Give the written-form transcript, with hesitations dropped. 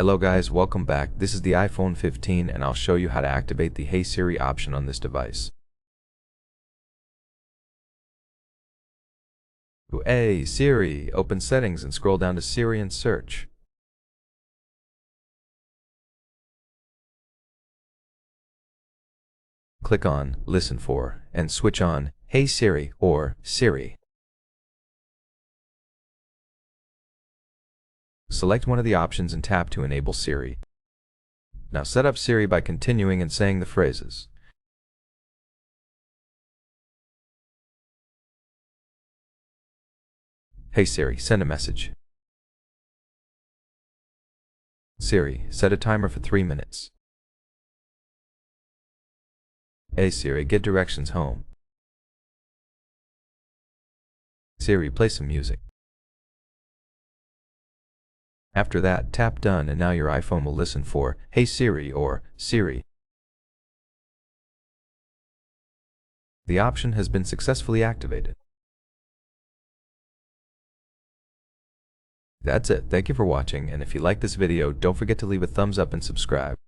Hello guys, welcome back. This is the iPhone 15 and I'll show you how to activate the Hey Siri option on this device. Hey Siri, open settings and scroll down to Siri and search. Click on Listen for and switch on Hey Siri or Siri. Select one of the options and tap to enable Siri. Now set up Siri by continuing and saying the phrases. Hey Siri, send a message. Siri, set a timer for 3 minutes. Hey Siri, get directions home. Siri, play some music. After that, tap Done and now your iPhone will listen for Hey Siri or Siri. The option has been successfully activated. That's it. Thank you for watching, and if you like this video, don't forget to leave a thumbs up and subscribe.